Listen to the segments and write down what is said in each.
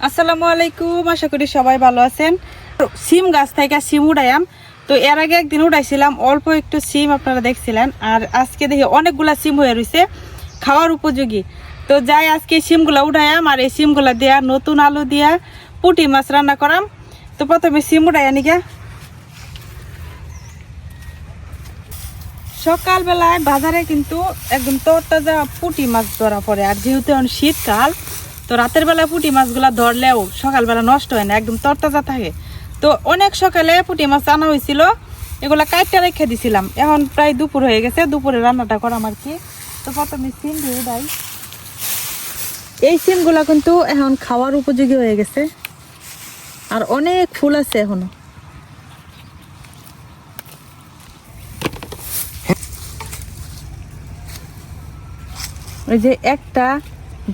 আসসালামু আলাইকুম, আশা করি সবাই ভালো আছেন। সিম গাছ থেকে সিম উড়াইয়াম। তো এর আগে একদিন উড়াইছিলাম অল্প একটু সিম, আপনারা দেখছিলেন। আর আজকে দেখি অনেকগুলা সিম হয়ে রয়েছে খাওয়ার উপযোগী। তো যাই আজকে সিমগুলা উড়াইয়াম, আর এই সিমগুলা দিয়া নতুন আলু দিয়া পুঁটি মাছ রান্না করাম। তো প্রথমে সিম উড়াইয়া নিগা। সকালবেলায় বাজারে কিন্তু একদম তরতাজা পুঁটি মাছ ধরা পড়ে। আর যেহেতু এখন শীতকাল, তো রাতের বেলা পুঁটি মাছগুলা ধরলেও সকালবেলা নষ্ট হয় না, একদম তরতাজা থাকে। তো অনেক সকালে পুঁটি মাছ আনা হয়েছিল, এগুলা কাইটটা রেখে দিছিলাম। এখন প্রায় দুপুর হয়ে গেছে, দুপুরে রান্নাটা করাম আর কি। তো প্রথমে সিম দিয়ে দেয়। এই সিমগুলা কিন্তু এখন খাওয়ার উপযোগী হয়ে গেছে, আর অনেক ফুল আছে এখনো। ওই যে একটা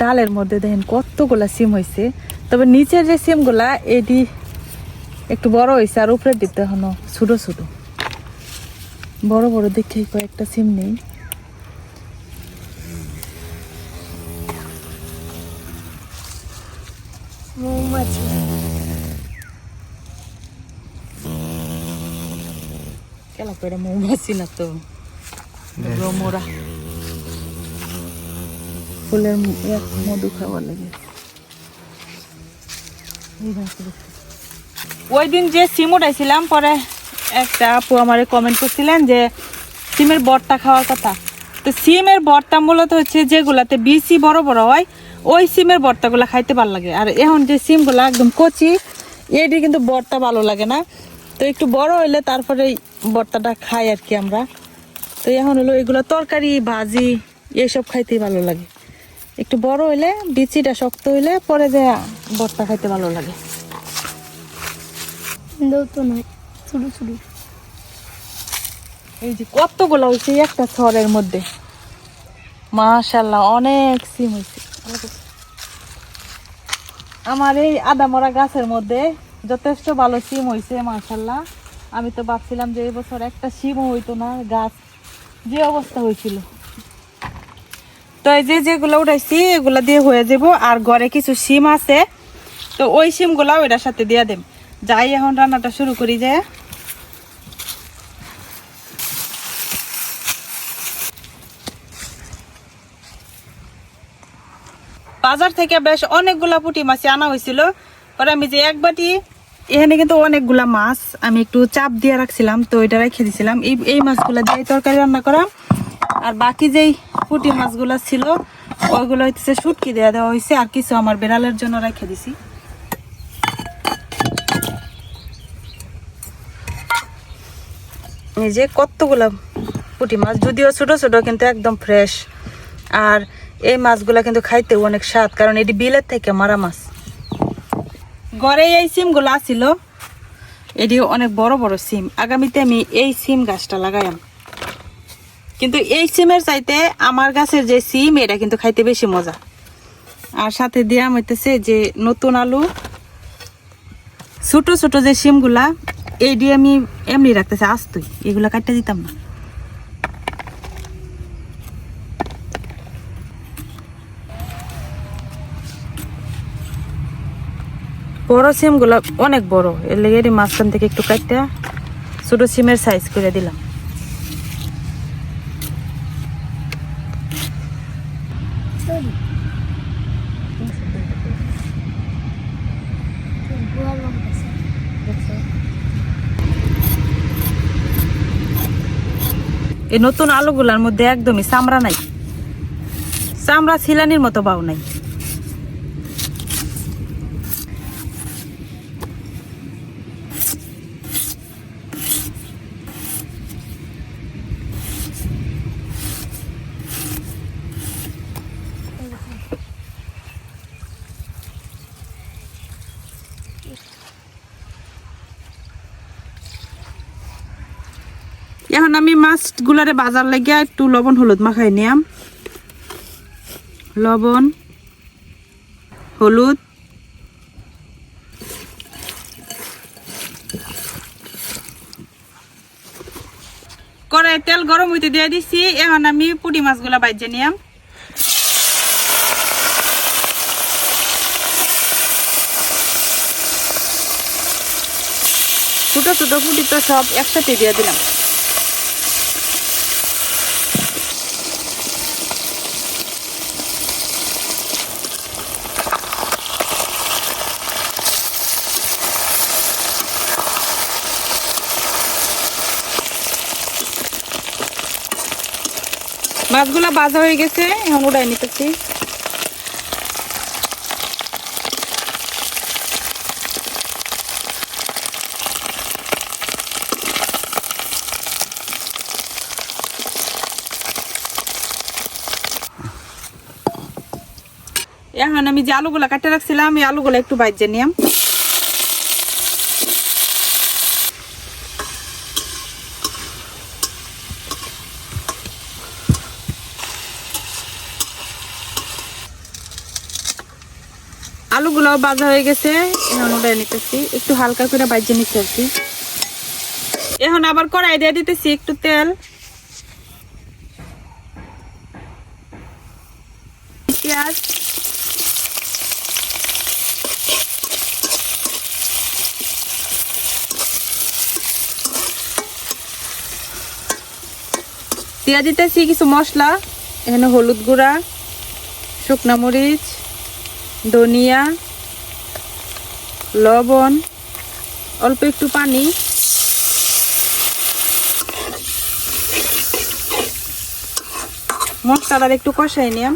ডালের মধ্যে দেখেন কতগুলা সিম হয়েছে, তবে নিচের যে সিমগুলা এটি একটু বড় হয়েছে, আর উপরের দিকটা এখনো ছোট ছোট। বড় বড় দেখে কয়েকটা সিম নেই। মৌমাছি কেলা করে, মৌমাছি না তো, মোরা ফুলের মধু খাওয়া লাগে। ওই দিন যে সিম উঠাইছিলাম, পরে একটা আপু আমারে কমেন্ট করছিলেন যে সিমের বড়টা খাওয়ার কথা। তো সিমের বড়টা মূলত হচ্ছে যেগুলাতে বিচি বড় বড় হয়, ওই সিমের বড়টাগুলা খাইতে ভালো লাগে। আর এখন যে সিমগুলা একদম কচি, এটি কিন্তু বড়টা ভালো লাগে না। তো একটু বড় হইলে তারপরে বড়টাটা খাই আর কি আমরা। তো এখন হলো এগুলো তরকারি ভাজি এসব খাইতেই ভালো লাগে। একটু বড় হইলে, বিচিটা শক্ত হইলে পরে যে বড়টা খাইতে ভালো লাগে। এই যে কতগুলো হয়েছে একটা ছড়ের মধ্যে, মাশাআল্লাহ অনেক সিম হয়েছে। আমার এই আদামরা গাছের মধ্যে যথেষ্ট ভালো সিম হয়েছে মাশাআল্লাহ। আমি তো ভাবছিলাম যে এই বছর একটা সিমও হইতো না, গাছ যে অবস্থা হয়েছিল। তো এই যে যেগুলো উঠাইছি এগুলা দিয়ে হয়ে যাব। আর ঘরে কিছু সিম আছে, তো ওই সিমগুলা ওইটার সাথে দিয়ে দেব। যাই এখন রান্নাটা শুরু করি। যে বাজার থেকে বেশ অনেকগুলা পুঁটি মাছ আনা হয়েছিল। পরে আমি যে এক বাটি, এখানে কিন্তু অনেকগুলা মাছ আমি একটু চাপ দিয়ে রাখছিলাম, তো ওইটা রেখে দিছিলাম। এই মাছগুলা দিয়ে তরকারি রান্না করা। আর বাকি যেই পুঁটি মাছগুলা ছিল ওইগুলো হইতেছে শুটকি দিয়ে দেওয়া হয়েছে, আর কিছু আমার বেড়ালের জন্য রেখে দিছি। এই যে কতগুলা পুঁটি মাছ, যদিও ছোট ছোট কিন্তু একদম ফ্রেশ। আর এই মাছগুলা কিন্তু খাইতে অনেক স্বাদ, কারণ এটি বিলের থেকে মারা মাছ। ঘরে এই সিমগুলো আছিল, এটি অনেক বড় বড় সিম। আগামীতে আমি এই সিম গাছটা লাগাইম, কিন্তু এই সিমের চাইতে আমার গাছের যে সিম এটা কিন্তু খাইতে বেশি মজা। আর সাথে দিয়া হইতেছে যে নতুন আলু, ছোট ছোট যে সিমগুলা এই দিয়ে আমি এমনি রাখতেছি আস্তই, এগুলা কাটতে দিতাম না। বড় সিমগুলা অনেক বড়, এর লেগে মাঝখান থেকে একটু কাটতে ছোট সিমের সাইজ করে দিলাম। এই নতুন আলুগুলার মধ্যে একদমই চামড়া নাই, চামড়া ছিলানির মতো বাউ নাই। এখন আমি মাছগুলারে বাজার লাগিয়া একটু লবণ হলুদ মাখাই নিয়াম। লবণ হলুদ কড়াই তেল গরম হইতে দিয়ে দিছি। এখন আমি পুঁটি মাছগুলা বাইজে নিয়াম। ছোট ছোট পুঁটি তো সব একসাথে দিয়ে দিলাম। মাছগুলা ভাজা হয়ে গেছে, এখন উঠাই নিতেছি। এখন আমি যে আলুগুলা কাটে রাখছিলাম এই আলুগুলা একটু ভাজে নিলাম। আলুগুলাও ভাজা হয়ে গেছে, এখন উঠাই নিতেছি। একটু হালকা করে ভাজে নিতে আর কি। এখন আবার কড়াই দিয়ে দিতেছি একটু তেল, পেঁয়াজ, দিয়ে দিতেছি কিছু মশলা। এখানে হলুদ গুঁড়া, শুকনা মরিচ, ধনিয়া, লবণ, অল্প একটু পানি। মশলাটা একটু কষাই নিলাম।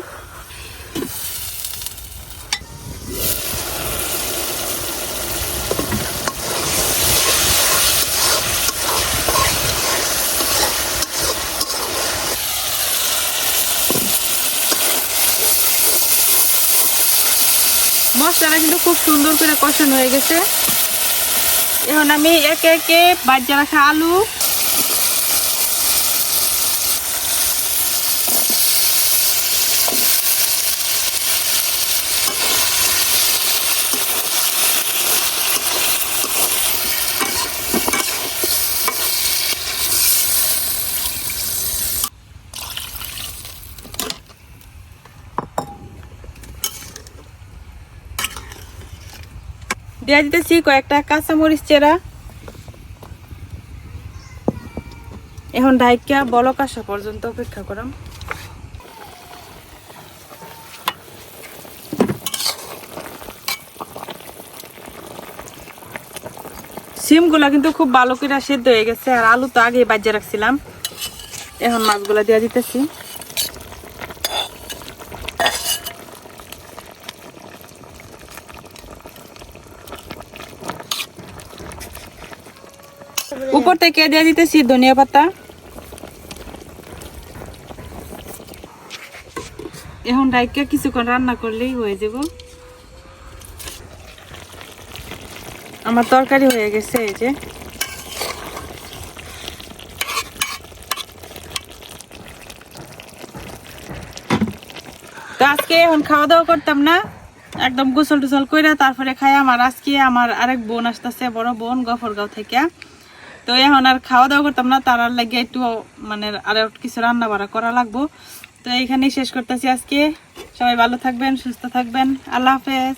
মশলাটা কিন্তু খুব সুন্দর করে কষানো হয়ে গেছে। এখন আমি একে একে ভাজা রাখা আলু, দিয়ে দিতেছি কয়েকটা কাঁচামরিচ চেরা। এখন ঢাইকা বলক আসা পর্যন্ত অপেক্ষা করাম। সিমগুলা কিন্তু খুব ভালো করে সিদ্ধ হয়ে গেছে, আর আলু তো আগে ভাজা রাখছিলাম। এখন মাছগুলা দিয়ে দিতেছি। উপর থেকে দিয়ে দিতেছি ধনিয়া পাতা। এখন ডাইকা কিছুক্ষণ রান্না করলেই হয়ে যাব। আমার তরকারি হয়ে গেছে। এই যে তো আজকে এখন খাওয়া দাওয়া করতাম না, একদম গোসল টোসল করে তারপরে খাই। আমার আজকে আমার আরেক বোন আসতেছে, বড় বোন গফরগাঁও থেকে। তো এখন আর খাওয়া দাওয়া করতাম না, তার লাগে একটু মানে আর কিছু রান্না বাড়া করা লাগবো। তো এইখানেই শেষ করতেছি আজকে। সবাই ভালো থাকবেন, সুস্থ থাকবেন। আল্লাহ হাফেজ।